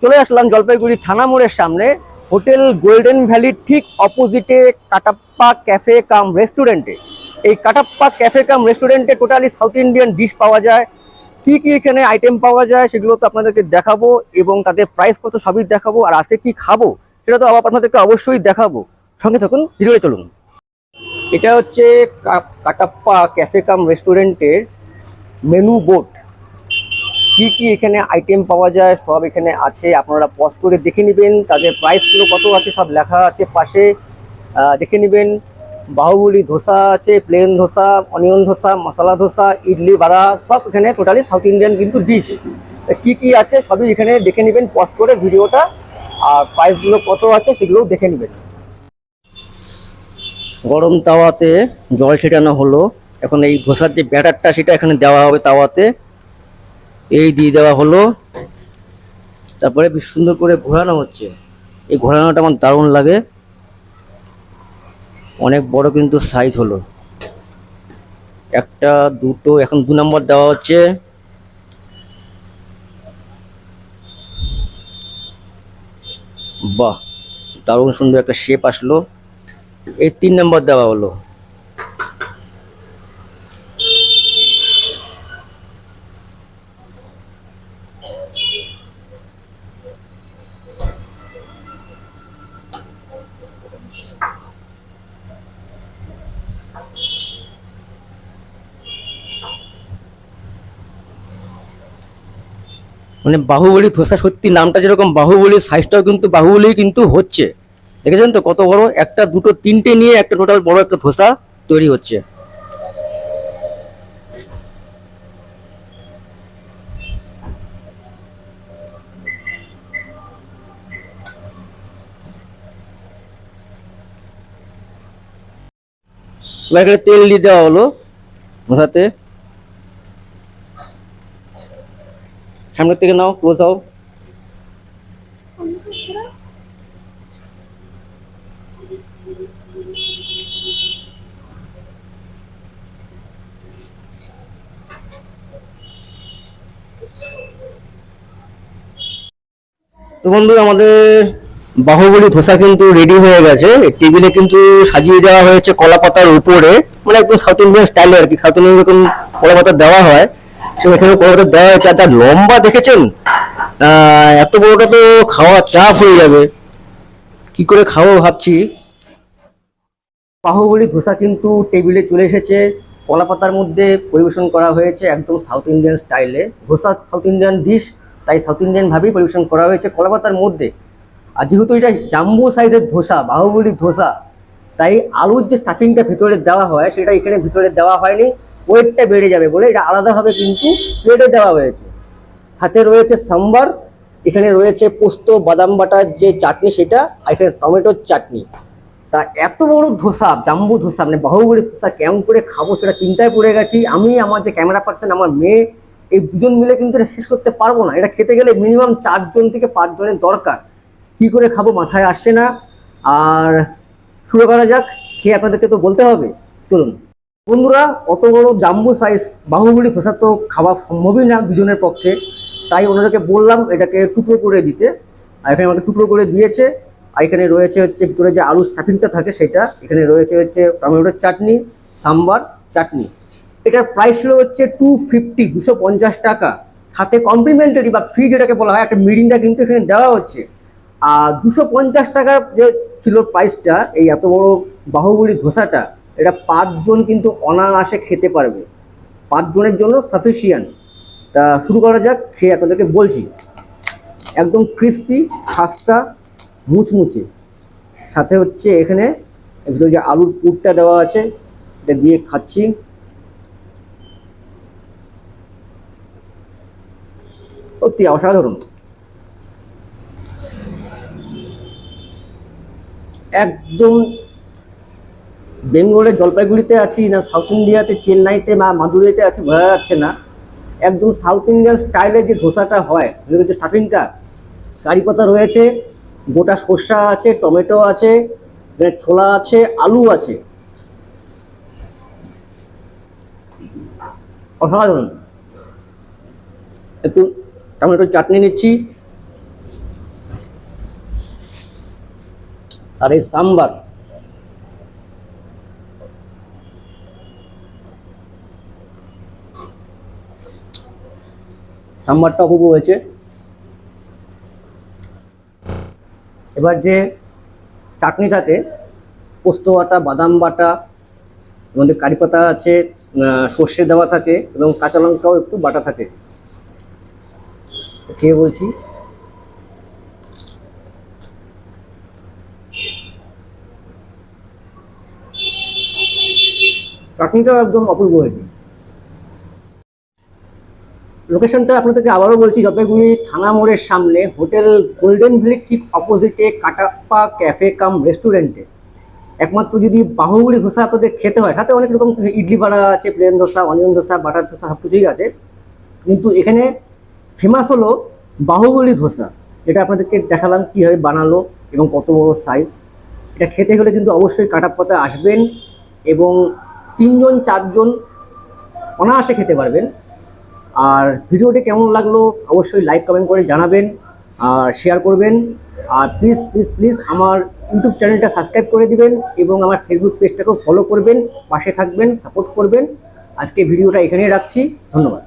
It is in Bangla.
চলে আসলাম জলপাইগুড়ি থানা মোড়ের সামনে হোটেল গোল্ডেন ভ্যালির ঠিক অপোজিটে কাটাপ্পা ক্যাফে কাম রেস্টুরেন্টে। এই কাটাপ্পা ক্যাফে কাম রেস্টুরেন্টে টোটালি সাউথ ইন্ডিয়ান ডিশ পাওয়া যায়। কি কি এখানে আইটেম পাওয়া যায় সেগুলো তো আপনাদেরকে দেখাবো, এবং তাদের প্রাইস কত সবই দেখাবো। আর আজকে কি খাবো সেটা তো আবার আপনাদেরকে অবশ্যই দেখাবো। সঙ্গে থাকুন, ভিডিওতে চলুন। এটা হচ্ছে কাটাপ্পা ক্যাফে কাম রেস্টুরেন্টের মেনু বোর্ড। কি কি এখানে আইটেম পাওয়া যায় সব এখানে আছে, আপনারা পজ করে দেখে নেবেন। তাদের প্রাইসগুলো কত আছে সব লেখা আছে পাশে, দেখে নেবেন। বাহুবলী ধোসা আছে, প্লেন ধোসা, অনিয়ন ধোসা, মশলা ধোসা, ইডলি বড়া, সব এখানে টোটালি সাউথ ইন্ডিয়ান কিন্তু ডিশ। কি কি আছে সবই এখানে দেখে নেবেন পজ করে ভিডিওটা, আর প্রাইসগুলো কত আছে সেগুলোও দেখে নেবেন। গরম তাওয়াতে জল ছেটানো হলো। এখন এই ধোসার যে ব্যাটারটা সেটা এখানে দেওয়া হবে তাওয়াতে, এই দিয়ে দেওয়া হলো। তারপরে বেশ সুন্দর করে ঘোরানো হচ্ছে। এই ঘোরানোটা আমার দারুণ লাগে। অনেক বড় কিন্তু সাইজ হলো, একটা দুটো, এখন 2 নম্বর দেওয়া হচ্ছে। বাহ, দারুণ সুন্দর একটা শেপ আসলো। এই 3 নম্বর দেওয়া হলো। মানে বাহুবলী ধোসা, সত্যি নামটা যেরকম বাহুবলী, সাইজটাও কিন্তু বাহুবলী কিন্তু হচ্ছে। দেখেছেন তো কত বড়, একটা দুটো তিনটে নিয়ে একটা টোটাল বড় একটা ধোসা তৈরি হচ্ছে। এবার এখানে তেল দিয়ে দেওয়া হলো ধোসাতে। সামনের থেকে নাও, ক্লোজ হও। তো বন্ধু, আমাদের বাহুবলী ধোসা কিন্তু রেডি হয়ে গেছে। টেবিলে কিন্তু সাজিয়ে দেওয়া হয়েছে কলা পাতার উপরে, মানে একদম সাউথ ইন্ডিয়ান স্টাইলে আর কি। সাউথ ইন্ডিয়ান যখন কলা পাতা দেওয়া হয় সে এখানে কলা পাতা দেওয়া হয়েছে। আর তার লম্বা দেখেছেন, এত বড়টা তো খাওয়া চাপ হয়ে যাবে, কি করে খাবো ভাবছি। বাহুবলী ধোসা কিন্তু টেবিলে চলে এসেছে, কলা পাতার মধ্যে পরিবেশন করা হয়েছে একদম সাউথ ইন্ডিয়ান স্টাইলে। ধোসা সাউথ ইন্ডিয়ান ডিশ, তাই সাউথ ইন্ডিয়ান ভাবেই পরিবেশন করা হয়েছে কলা পাতার মধ্যে। আর যেহেতু এটা জাম্বো সাইজের ধোসা, বাহুবলী ধোসা, তাই আলুর যে স্টাফিংটা ভিতরে দেওয়া হয় সেটা এখানে ভিতরে দেওয়া হয়নি। ওয়েটটা বেড়ে যাবে বলে এটা আলাদাভাবে কিন্তু প্লেটে দেওয়া হয়েছে। হাতে রয়েছে সাম্বার, এখানে রয়েছে পোস্ত বাদাম বাটার যে চাটনি সেটা, আর এখানে টমেটোর চাটনি। তা এত বড় ধোসা, জাম্বু ধোসা, মানে বাহুবলী ধোসা কেমন করে খাবো সেটা চিন্তায় পড়ে গেছি আমি। আমার যে ক্যামেরা পার্সন, আমার মেয়ে, এই দুজন মিলে কিন্তু এটা শেষ করতে পারবো না। এটা খেতে গেলে মিনিমাম 4 জন থেকে 5 জনের দরকার। কি করে খাবো মাথায় আসছে না। আর শুরু করা যাক, খেয়ে আপনাদেরকে তো বলতে হবে। চলুন বন্ধুরা, অত বড় জাম্বু সাইজ বাহুবলী ধোসা তো খাওয়া সম্ভবই না দুজনের পক্ষে। তাই ওনাদেরকে বললাম এটাকে টুকরো করে দিতে, আর এখানে আমাকে টুকরো করে দিয়েছে। আর এখানে রয়েছে হচ্ছে ভিতরে যে আলু স্টাফিংটা থাকে সেটা, এখানে রয়েছে হচ্ছে টমেটোর চাটনি, সাম্বার, চাটনি। এটার প্রাইস ছিল হচ্ছে 250, 250 টাকা। সাথে কমপ্লিমেন্টারি বা ফ্রি যেটাকে বলা হয় একটা মিরিন্ডা কিন্তু এখানে দেওয়া হচ্ছে। আর 250 টাকার যে ছিল প্রাইসটা, এই এত বড় বাহুবলী ধোসাটা, এটা 5 জন কিন্তু অনায়াসে খেতে পারবে। 5 জনের জন্য সাফিসিয়েন্ট। তা শুরু করা যাক, খেয়ে আপনাদেরকে বলছি। একদম ক্রিস্পি, খাস্তা, মুচমুচে। সাথে হচ্ছে এখানে ভিতরে যে আলুর পুরটা দেওয়া আছে এটা দিয়ে খাচ্ছি। সত্যি অসাধারণ, একদম বেঙ্গলের জলপাইগুড়িতে আছি না সাউথ ইন্ডিয়াতে চেন্নাইতে বা মাদুরাইতে আছি বোঝা যাচ্ছে না। একদম সাউথ ইন্ডিয়ান স্টাইলে যে ধোসাটা হয়, যে স্টাফিংটা, কারি পাতা রয়েছে, গোটা সর্ষা আছে, টমেটো আছে, ছোলা আছে, আলু আছে, অসাধারণ। একটু টমেটোর চাটনি নিচ্ছি। আর এই সাম্বারটা অপূর্ব হয়েছে। এবার যে চাটনি থাকে, পোস্ত বাটা, বাদাম বাটা, আমাদের কারি পাতা আছে, সর্ষে দেওয়া থাকে এবং কাঁচা লঙ্কাও একটু বাটা থাকে। খেয়ে বলছি, চাটনিটাও একদম অপূর্ব হয়েছে। লোকেশনটা আপনাদেরকে আবারও বলছি, জলপাইগুড়ি থানা মোড়ের সামনে হোটেল গোল্ডেন ভ্যালি ঠিক অপোজিটে কাটাপ্পা ক্যাফে কাম রেস্টুরেন্টে। একমাত্র যদি বাহুবলী ধোসা আপনাদের খেতে হয়, সাথে অনেক রকম ইডলি ভাড়া আছে, plain dosa, onion dosa, butter dosa, সব কিছুই আছে, কিন্তু এখানে ফেমাস হলো বাহুবলী ধোসা। এটা আপনাদেরকে দেখালাম কীভাবে বানালো এবং কত বড় সাইজ। এটা খেতে হলে কিন্তু অবশ্যই কাটাপ্পাতে আসবেন এবং 3 জন 4 জন অনায়াসে খেতে পারবেন। আর ভিডিওটি কেমন লাগলো অবশ্যই লাইক কমেন্ট করে জানাবেন আর শেয়ার করবেন। আর প্লিজ প্লিজ প্লিজ আমার ইউটিউব চ্যানেলটা সাবস্ক্রাইব করে দিবেন এবং আমার ফেসবুক পেজটাকেও ফলো করবেন, পাশে থাকবেন, সাপোর্ট করবেন। আজকে ভিডিওটা এখানেই রাখছি, ধন্যবাদ।